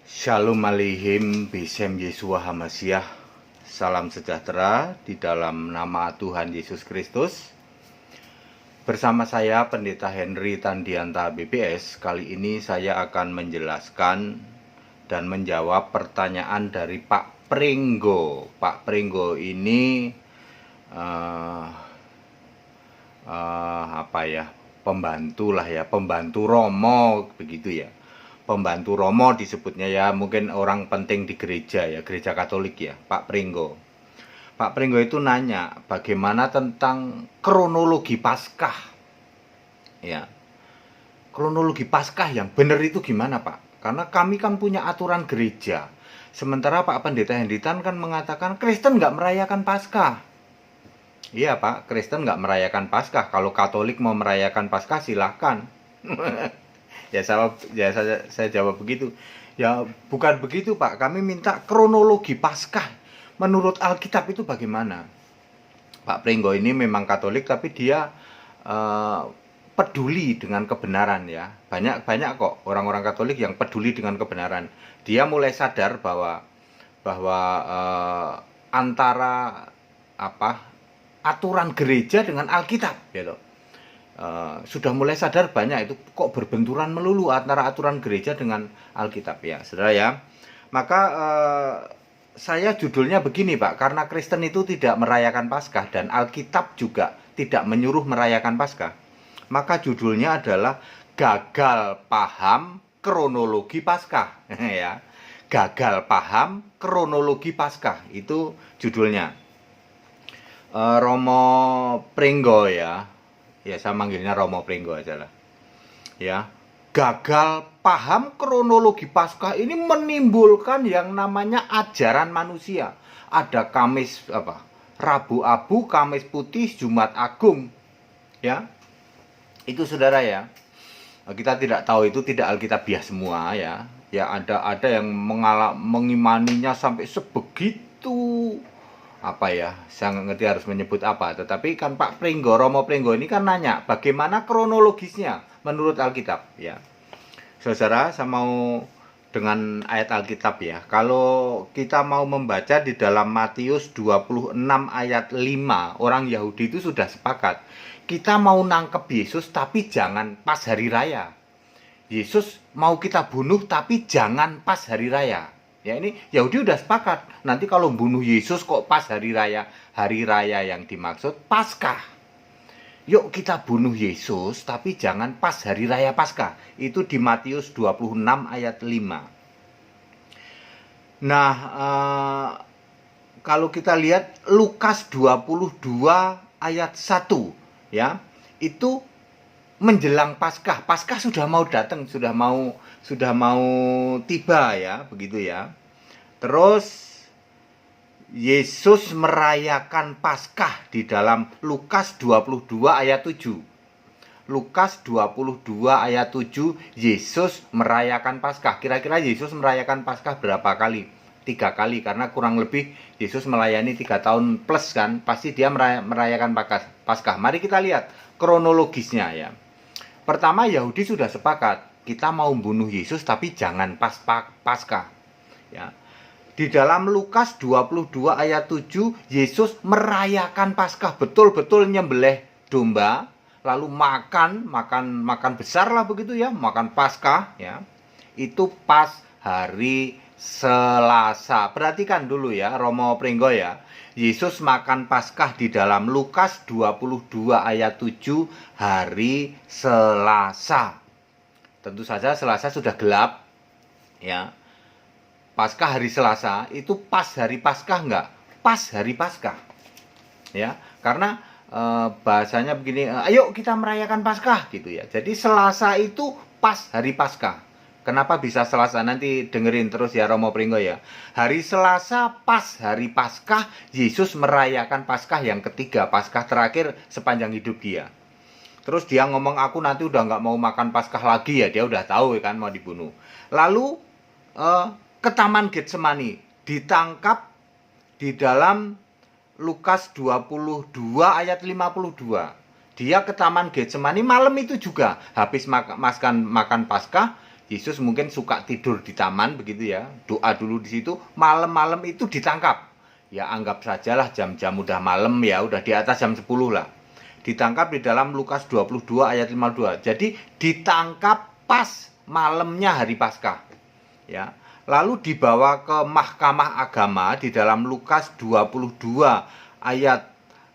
Shalom Aleichem Besem Yeshua Hamasiah. Salam sejahtera di dalam nama Tuhan Yesus Kristus. Bersama saya Pendeta Henry Tandianta BPS. Kali ini saya akan menjelaskan dan menjawab pertanyaan dari Pak Pringgo. Pak Pringgo ini pembantu Romo begitu ya. Pembantu Romo disebutnya ya, mungkin orang penting di gereja ya, gereja Katolik ya, Pak Pringgo. Pak Pringgo itu nanya bagaimana tentang kronologi Paskah. Ya. Kronologi Paskah yang benar itu gimana, Pak? Karena kami kan punya aturan gereja. Sementara Pak Pendeta Henditan kan mengatakan Kristen nggak merayakan Paskah. Iya, Pak, Kristen nggak merayakan Paskah. Kalau Katolik mau merayakan Paskah silahkan. Saya jawab begitu. Ya, bukan begitu, Pak. Kami minta kronologi Paskah. Menurut Alkitab itu bagaimana? Pak Pringgo ini memang Katolik, tapi dia peduli dengan kebenaran ya. Banyak kok orang-orang Katolik yang peduli dengan kebenaran. Dia mulai sadar bahwa antara aturan gereja dengan Alkitab, gitu. Sudah mulai sadar banyak itu kok berbenturan melulu antara aturan gereja dengan Alkitab ya, saudara ya. Maka saya judulnya begini, Pak, karena Kristen itu tidak merayakan Paskah dan Alkitab juga tidak menyuruh merayakan Paskah. Maka judulnya adalah gagal paham kronologi Paskah ya. Gagal paham kronologi Paskah itu judulnya. Romo Pringgo ya. Ya, saya manggilnya Romo Pringgo aja lah. Ya, gagal paham kronologi Paskah ini menimbulkan yang namanya ajaran manusia. Ada Kamis Rabu Abu, Kamis Putih, Jumat Agung. Ya. Itu saudara ya. Kita tidak tahu, itu tidak alkitabiah semua ya. Ya, ada yang mengimaninya sampai sebegitu saya nggak ngerti harus menyebut apa, tetapi kan Pak Pringgo, Romo Pringgo ini kan nanya bagaimana kronologisnya menurut Alkitab ya. Saudara, saya mau dengan ayat Alkitab ya. Kalau kita mau membaca di dalam Matius 26 ayat 5, orang Yahudi itu sudah sepakat. Kita mau nangkep Yesus tapi jangan pas hari raya. Yesus mau kita bunuh tapi jangan pas hari raya. Ya, ini Yahudi udah sepakat. Nanti kalau bunuh Yesus kok pas hari raya yang dimaksud Paskah. Yuk kita bunuh Yesus tapi jangan pas hari raya Paskah. Itu di Matius 26 ayat 5. Nah, kalau kita lihat Lukas 22 ayat 1 ya, itu menjelang Paskah. Paskah sudah mau datang, sudah mau tiba ya, begitu ya. Terus Yesus merayakan Paskah di dalam Lukas 22 ayat 7. Lukas 22 ayat 7, Yesus merayakan Paskah. Kira-kira Yesus merayakan Paskah berapa kali? 3 kali, karena kurang lebih Yesus melayani 3 tahun plus kan. Pasti dia merayakan Paskah. Mari kita lihat kronologisnya ya. Pertama, Yahudi sudah sepakat, kita mau bunuh Yesus tapi jangan pas Paskah. Ya. Di dalam Lukas 22 ayat 7, Yesus merayakan Paskah, betul-betul nyembelih domba, lalu makan besar lah begitu ya, makan Paskah ya. Itu pas hari Selasa. Perhatikan dulu ya, Romo Pringgo ya. Yesus makan Paskah di dalam Lukas 22 ayat 7 hari Selasa. Tentu saja Selasa sudah gelap ya. Paskah hari Selasa itu pas hari Paskah enggak? Pas hari Paskah. Ya, karena bahasanya begini, ayo kita merayakan Paskah gitu ya. Jadi Selasa itu pas hari Paskah. Kenapa bisa Selasa? Nanti dengerin terus ya Romo Pringgo ya. Hari Selasa pas hari Paskah, Yesus merayakan Paskah yang ketiga, Paskah terakhir sepanjang hidup dia. Terus dia ngomong, aku nanti udah nggak mau makan Paskah lagi ya. Dia udah tahu kan mau dibunuh. Lalu ke Taman Getsemani, ditangkap di dalam Lukas 22 ayat 52. Dia ke Taman Getsemani malam itu juga. Habis makan Paskah, Yesus mungkin suka tidur di taman begitu ya, doa dulu di situ, malam-malam itu ditangkap. Ya anggap sajalah jam-jam udah malam ya, udah di atas jam 10 lah. Ditangkap di dalam Lukas 22 ayat 52. Jadi ditangkap pas malamnya hari Paskah. Ya. Lalu dibawa ke mahkamah agama di dalam Lukas 22 ayat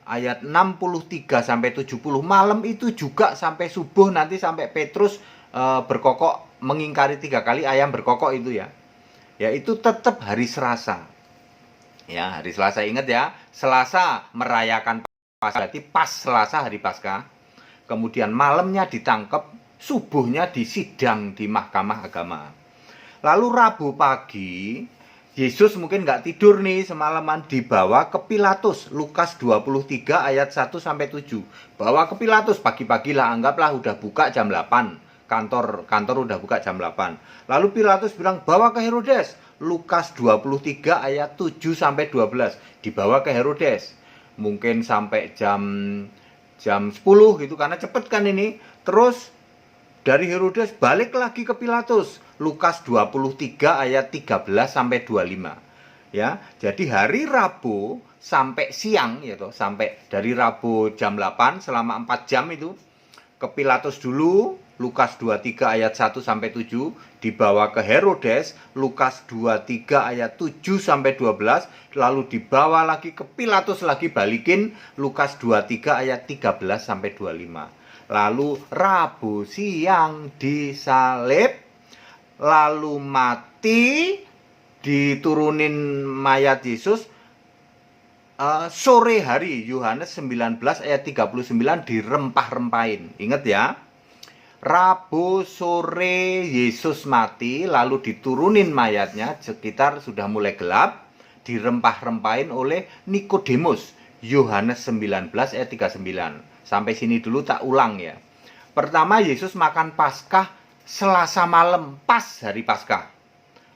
63 sampai 70. Malam itu juga sampai subuh, nanti sampai Petrus berkokok mengingkari 3 kali, ayam berkokok itu ya. Ya itu tetap hari Selasa. Ya, hari Selasa, ingat ya. Selasa merayakan Paskah, berarti pas Selasa hari Paskah. Kemudian malamnya ditangkap, subuhnya disidang di mahkamah agama. Lalu Rabu pagi, Yesus mungkin nggak tidur nih semalaman, dibawa ke Pilatus. Lukas 23 ayat 1 sampai 7. Bawa ke Pilatus pagi-pagi lah, anggaplah udah buka jam 8. Kantor udah buka jam 8. Lalu Pilatus bilang, bawa ke Herodes. Lukas 23 ayat 7 sampai 12. Dibawa ke Herodes. Mungkin sampai jam 10 gitu, karena cepet kan ini. Terus dari Herodes balik lagi ke Pilatus. Lukas 23 ayat 13 sampai 25. Ya, jadi hari Rabu sampai siang ya toh, sampai dari Rabu jam 8 selama 4 jam itu ke Pilatus dulu. Lukas 23 ayat 1 sampai 7, dibawa ke Herodes. Lukas 23 ayat 7 sampai 12, lalu dibawa lagi ke Pilatus lagi, balikin Lukas 23 ayat 13 sampai 25. Lalu Rabu siang disalib, lalu mati, diturunin mayat Yesus. Sore hari, Yohanes 19 ayat 39, dirempah-rempahin. Ingat ya, Rabu sore Yesus mati, lalu diturunin mayatnya, sekitar sudah mulai gelap, dirempah-rempahin oleh Nikodemus. Yohanes 19 ayat 39. Sampai sini dulu tak ulang ya. Pertama, Yesus makan Paskah Selasa malam, pas hari Paskah.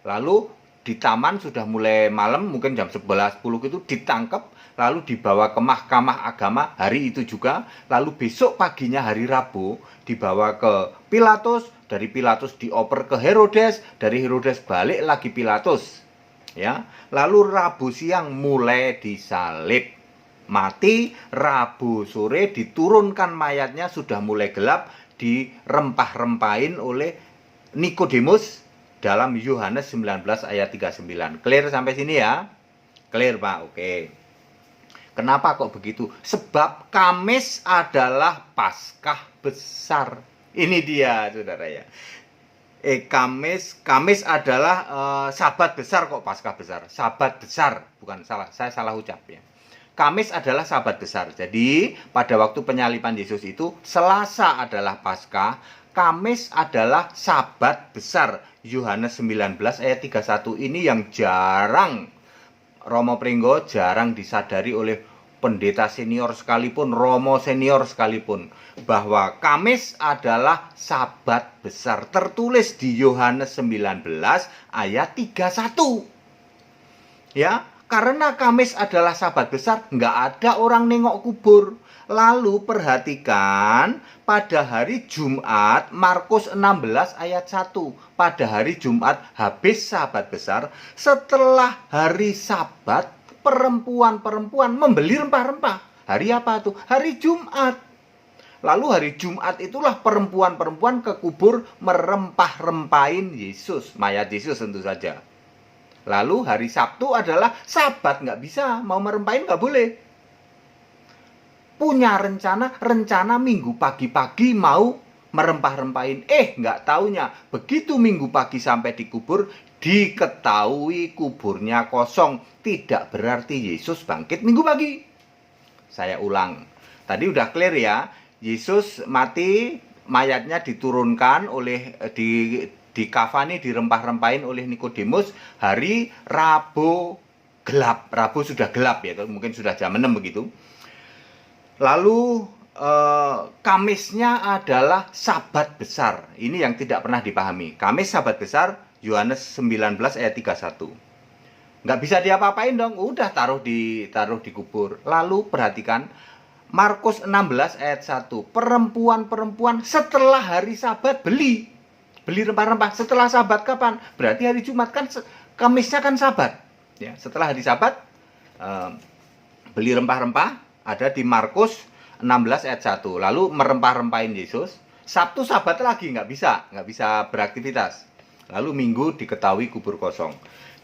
Lalu di taman sudah mulai malam, mungkin jam 11.10 itu ditangkap, lalu dibawa ke mahkamah agama hari itu juga. Lalu besok paginya hari Rabu dibawa ke Pilatus, dari Pilatus dioper ke Herodes, dari Herodes balik lagi Pilatus. Ya, lalu Rabu siang mulai disalib, mati. Rabu sore diturunkan mayatnya, sudah mulai gelap, dirempah-rempahin oleh Nikodemus dalam Yohanes 19 ayat 39. Clear sampai sini ya? Clear Pak, oke. Kenapa kok begitu? Sebab Kamis adalah Paskah besar. Ini dia saudara ya. Kamis adalah Sabat besar, kok Paskah besar. Sabat besar, bukan salah, saya salah ucap ya. Kamis adalah Sabat besar. Jadi pada waktu penyaliban Yesus itu Selasa adalah Paskah, Kamis adalah Sabat besar. Yohanes 19 ayat 31 ini yang jarang Romo Pringgo jarang disadari oleh pendeta senior sekalipun, Romo senior sekalipun, bahwa Kamis adalah Sabat besar. Tertulis di Yohanes 19 ayat 31. Ya, karena Kamis adalah Sabat besar, nggak ada orang nengok kubur. Lalu perhatikan pada hari Jumat, Markus 16 ayat 1. Pada hari Jumat habis Sabat besar, setelah hari Sabat, perempuan-perempuan membeli rempah-rempah. Hari apa tuh? Hari Jumat. Lalu hari Jumat itulah perempuan-perempuan ke kubur merempah-rempahin Yesus, mayat Yesus tentu saja. Lalu hari Sabtu adalah Sabat, nggak bisa, mau merempahin nggak boleh. Punya rencana minggu pagi-pagi mau merempah-rempahin. Nggak taunya, begitu minggu pagi sampai di kubur, diketahui kuburnya kosong. Tidak berarti Yesus bangkit minggu pagi. Saya ulang, tadi udah clear ya. Yesus mati, mayatnya diturunkan oleh dikafani, dirempah-rempahin oleh Nikodemus hari Rabu gelap. Rabu sudah gelap ya, mungkin sudah jam 6 begitu. Lalu Kamisnya adalah Sabat besar. Ini yang tidak pernah dipahami. Kamis Sabat besar, Yohanes 19 ayat 31. Nggak bisa diapa-apain dong, udah taruh di kubur. Lalu perhatikan Markus 16 ayat 1. Perempuan-perempuan setelah hari Sabat beli. Beli rempah-rempah setelah Sabat kapan? Berarti hari Jumat kan, Kamisnya kan Sabat. Ya, setelah hari Sabat beli rempah-rempah ada di Markus 16 ayat 1. Lalu merempah-rempahin Yesus. Sabtu Sabat lagi nggak bisa beraktivitas. Lalu Minggu diketahui kubur kosong.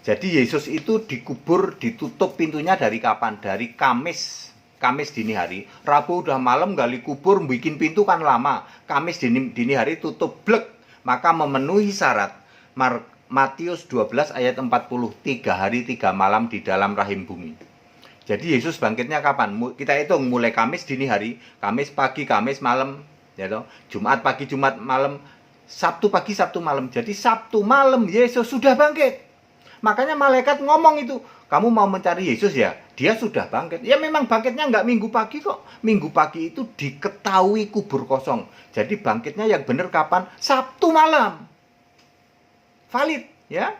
Jadi Yesus itu dikubur, ditutup pintunya dari kapan? Dari Kamis dini hari. Rabu udah malam gali kubur, bikin pintu kan lama. Kamis dini hari tutup blek. Maka memenuhi syarat Matius 12 ayat 40, 3 hari 3 malam di dalam rahim bumi. Jadi Yesus bangkitnya kapan? Kita hitung mulai Kamis dini hari, Kamis pagi, Kamis malam, ya toh. Jumat pagi, Jumat malam, Sabtu pagi, Sabtu malam. Jadi Sabtu malam Yesus sudah bangkit. Makanya malaikat ngomong itu, kamu mau mencari Yesus ya? Dia sudah bangkit. Ya memang bangkitnya nggak minggu pagi kok. Minggu pagi itu diketahui kubur kosong. Jadi bangkitnya yang benar kapan? Sabtu malam. Valid ya.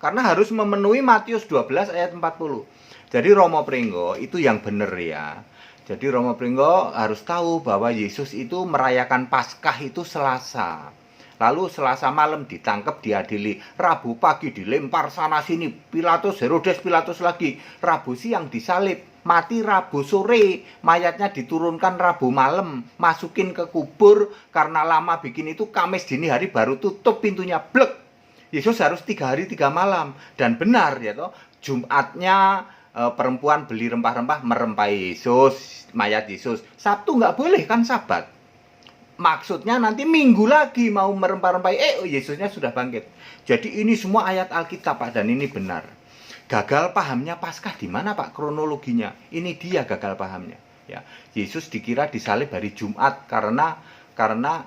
Karena harus memenuhi Matius 12 ayat 40. Jadi Romo Pringgo itu yang benar ya. Jadi Romo Pringgo harus tahu bahwa Yesus itu merayakan Paskah itu Selasa. Lalu Selasa malam ditangkap, diadili. Rabu pagi dilempar sana sini. Pilatus, Herodes, Pilatus lagi. Rabu siang disalib. Mati Rabu sore. Mayatnya diturunkan Rabu malam. Masukin ke kubur. Karena lama bikin itu, Kamis dini hari baru tutup pintunya. Blek. Yesus harus 3 hari 3 malam. Dan benar ya toh. Jumatnya perempuan beli rempah-rempah merempahi Yesus. Mayat Yesus. Sabtu nggak boleh kan Sabat. Maksudnya nanti Minggu lagi mau merempah-rempahi, Yesusnya sudah bangkit. Jadi ini semua ayat Alkitab Pak, dan ini benar. Gagal pahamnya Paskah di mana Pak kronologinya? Ini dia gagal pahamnya. Ya, Yesus dikira disalib hari Jumat karena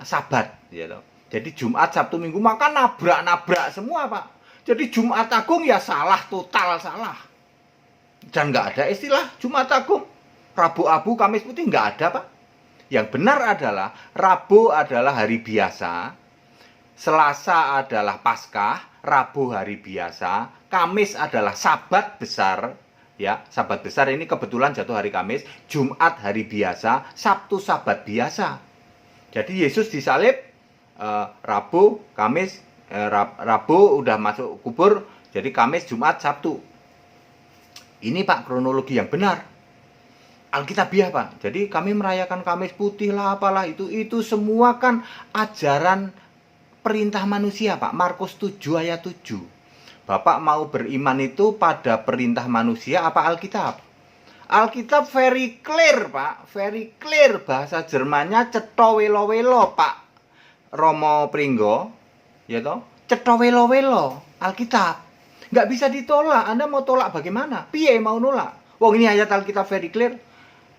Sabat. Ya, jadi Jumat, Sabtu, Minggu maka nabrak semua Pak. Jadi Jumat Agung ya salah, total salah. Dan nggak ada istilah Jumat Agung. Rabu Abu, Kamis Putih nggak ada Pak. Yang benar adalah Rabu adalah hari biasa, Selasa adalah Paskah, Rabu hari biasa, Kamis adalah Sabat besar, ya Sabat besar ini kebetulan jatuh hari Kamis, Jumat hari biasa, Sabtu Sabat biasa. Jadi Yesus disalib Rabu, Kamis, Rabu udah masuk kubur, jadi Kamis, Jumat, Sabtu. Ini Pak kronologi yang benar. Alkitabiah Pak. Jadi kami merayakan Kamis Putih lah apalah itu semua kan ajaran perintah manusia Pak. Markus 7 ayat 7. Bapak mau beriman itu pada perintah manusia apa Alkitab? Alkitab very clear Pak. Very clear. Bahasa Jermannya cetowelo-welo Pak Romo Pringgo. Ya toh? Cetowelo-welo Alkitab. Nggak bisa ditolak. Anda mau tolak bagaimana? Piye mau nolak? Wong ini ayat Alkitab very clear.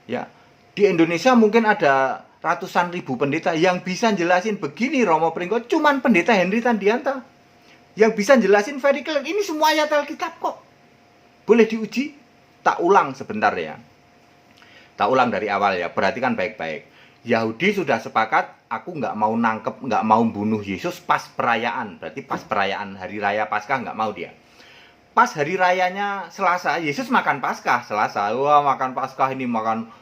Ya, di Indonesia mungkin ada ratusan ribu pendeta yang bisa jelasin begini Romo Pringgo, cuman pendeta Henry Tandianta yang bisa jelasin very clear. Ini semua ayat Alkitab kok. Boleh diuji? Tak ulang sebentar ya. Tak ulang dari awal ya. Perhatikan baik-baik. Yahudi sudah sepakat, aku nggak mau nangkep, nggak mau bunuh Yesus pas perayaan. Berarti pas perayaan hari raya Paskah nggak mau dia. Pas hari rayanya Selasa, Yesus makan Paskah Selasa. Wah, makan Paskah ini makan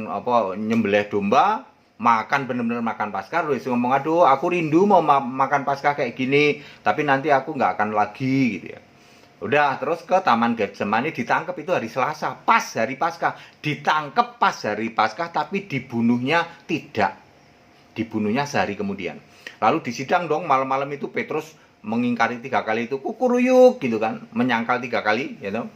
apa, nyembelih domba, makan bener-bener makan Paskah. Terus ngomong, aduh aku rindu mau makan Paskah kayak gini, tapi nanti aku nggak akan lagi gitu ya. Udah, terus ke Taman Getsemani ditangkap itu hari Selasa, pas hari Paskah. Ditangkap pas hari Paskah, tapi dibunuhnya tidak. Dibunuhnya sehari kemudian. Lalu disidang dong, malam-malam itu Petrus mengingkari 3 kali itu, kukuruyuk gitu kan, menyangkal 3 kali gitu.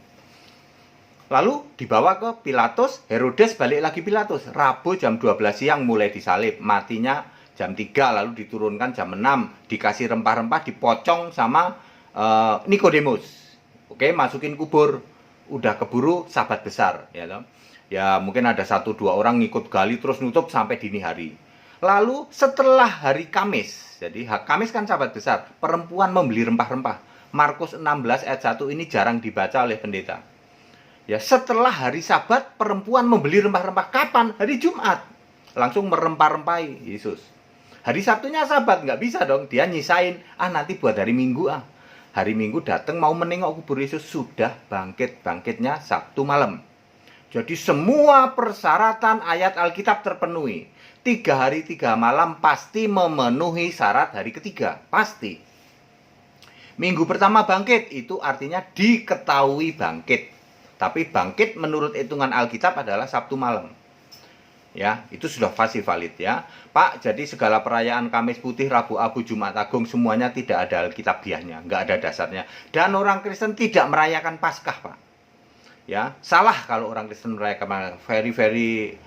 Lalu dibawa ke Pilatus, Herodes balik lagi Pilatus. Rabu jam 12 siang mulai disalib, matinya jam 3, lalu diturunkan jam 6, dikasih rempah-rempah, dipocong sama Nikodemus. Oke, masukin kubur. Udah keburu Sabat besar ya toh. Ya mungkin ada 1-2 orang ngikut gali terus nutup sampai dini hari. Lalu setelah hari Kamis, jadi Kamis kan Sabat besar, perempuan membeli rempah-rempah. Markus 16 ayat 1 ini jarang dibaca oleh pendeta. Ya setelah hari Sabat, perempuan membeli rempah-rempah. Kapan? Hari Jumat. Langsung merempah-rempahi Yesus. Hari Sabtunya Sabat, nggak bisa dong. Dia nyisain, nanti buat hari Minggu Hari Minggu datang mau menengok kubur Yesus, sudah bangkitnya Sabtu malam. Jadi semua persyaratan ayat Alkitab terpenuhi. 3 hari 3 malam pasti memenuhi syarat hari ketiga. Pasti. Minggu pertama bangkit, itu artinya diketahui bangkit. Tapi bangkit menurut hitungan Alkitab adalah Sabtu malam. Ya, itu sudah pasti valid ya. Pak, jadi segala perayaan Kamis Putih, Rabu Abu, Jumat Agung semuanya tidak ada Alkitabiahnya, nggak ada dasarnya. Dan orang Kristen tidak merayakan Paskah, Pak. Ya, salah kalau orang Kristen merayakan, very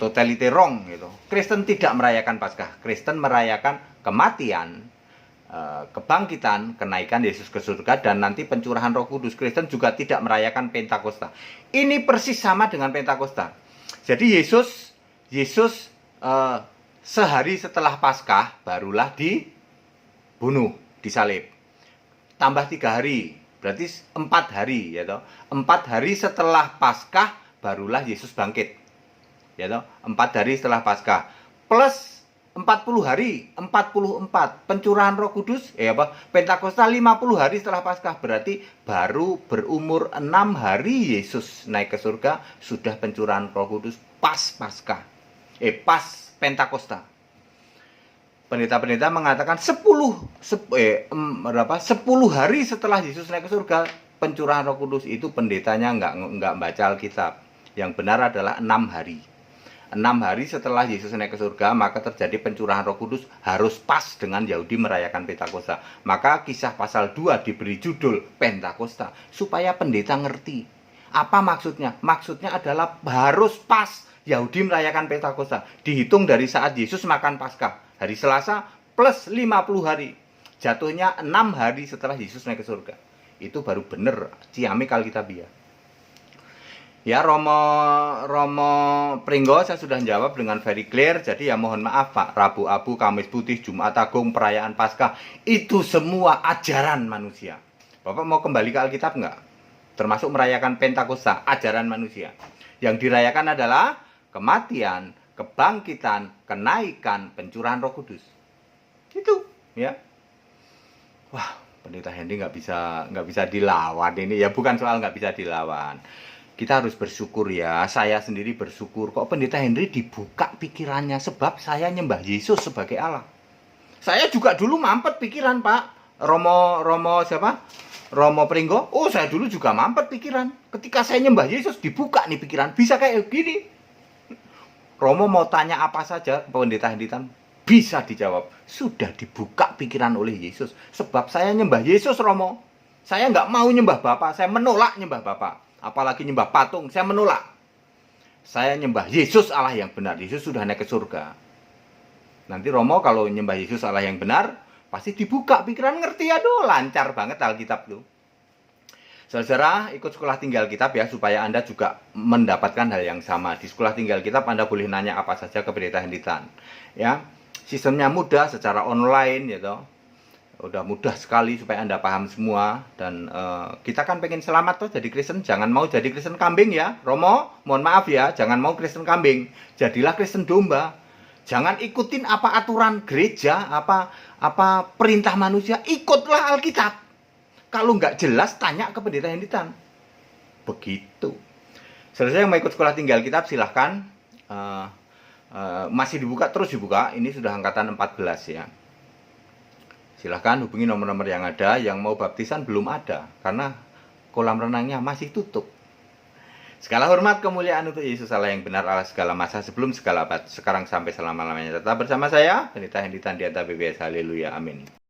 totally wrong gitu. Kristen tidak merayakan Paskah. Kristen merayakan kematian, kebangkitan, kenaikan Yesus ke surga, dan nanti pencurahan Roh Kudus. Kristen juga tidak merayakan Pentakosta. Ini persis sama dengan Pentakosta. Jadi Yesus sehari setelah Paskah barulah dibunuh, disalib. Tambah 3 hari, berarti 4 hari, ya toh. 4 hari setelah Paskah barulah Yesus bangkit, ya toh. 4 hari setelah Paskah plus 40 hari, 44 pencurahan Roh Kudus, Pentakosta 50 hari setelah Paskah, berarti baru berumur 6 hari Yesus naik ke surga, sudah pencurahan Roh Kudus pas Paskah. Pas Pentakosta. Pendeta-pendeta mengatakan 10 hari setelah Yesus naik ke surga pencurahan Roh Kudus. Itu pendetanya enggak baca Alkitab. Yang benar adalah 6 hari. 6 hari setelah Yesus naik ke surga, maka terjadi pencurahan Roh Kudus, harus pas dengan Yahudi merayakan Pentakosta. Maka Kisah pasal 2 diberi judul Pentakosta, supaya pendeta ngerti. Apa maksudnya? Maksudnya adalah harus pas Yahudi merayakan Pentakosta. Dihitung dari saat Yesus makan Paskah, hari Selasa plus 50 hari. Jatuhnya 6 hari setelah Yesus naik ke surga. Itu baru benar ciamik Alkitabiah. Ya, Romo Pringgo saya sudah jawab dengan very clear. Jadi ya mohon maaf Pak, Rabu Abu, Kamis Putih, Jumat Agung, perayaan Paskah, itu semua ajaran manusia. Bapak mau kembali ke Alkitab enggak? Termasuk merayakan Pentakosta, ajaran manusia. Yang dirayakan adalah kematian, kebangkitan, kenaikan, pencurahan Roh Kudus. Itu, ya. Wah, Pendeta Hendy nggak bisa dilawan ini. Ya bukan soal nggak bisa dilawan. Kita harus bersyukur ya. Saya sendiri bersyukur kok Pendeta Henry dibuka pikirannya, sebab saya nyembah Yesus sebagai Allah. Saya juga dulu mampet pikiran, Pak. Romo Pringgo. Oh, saya dulu juga mampet pikiran. Ketika saya nyembah Yesus dibuka nih pikiran, bisa kayak gini. Romo mau tanya apa saja ke Pendeta Henry bisa dijawab. Sudah dibuka pikiran oleh Yesus. Sebab saya nyembah Yesus, Romo. Saya nggak mau nyembah Bapak. Saya menolak nyembah Bapak. Apalagi nyembah patung, saya menolak. Saya nyembah Yesus Allah yang benar. Yesus sudah naik ke surga. Nanti Romo kalau nyembah Yesus Allah yang benar, pasti dibuka pikiran, ngerti. Aduh, lancar banget Alkitab tuh. Saudara, ikut sekolah tinggal kitab ya, supaya Anda juga mendapatkan hal yang sama. Di sekolah tinggal kitab Anda boleh nanya apa saja ke Pendeta Hendy Tan. Ya, sistemnya mudah secara online, ya toh. Udah mudah sekali supaya Anda paham semua. Dan kita kan pengen selamat tuh jadi Kristen. Jangan mau jadi Kristen kambing ya, Romo. Mohon maaf ya, jangan mau Kristen kambing. Jadilah Kristen domba. Jangan ikutin apa aturan gereja, apa perintah manusia. Ikutlah Alkitab. Kalau nggak jelas, tanya ke Pendeta Hendy Tan. Begitu. Selesai yang mau ikut sekolah tinggal kitab, silahkan. Masih dibuka, terus dibuka. Ini sudah angkatan 14 ya. Silahkan hubungi nomor-nomor yang ada. Yang mau baptisan belum ada, karena kolam renangnya masih tutup. Segala hormat kemuliaan untuk Yesus Allah yang benar, Allah segala masa, sebelum segala abad, sekarang sampai selama-lamanya. Tetap bersama saya, Pendeta Hendy Tan di atas BBS. Haleluya, amin.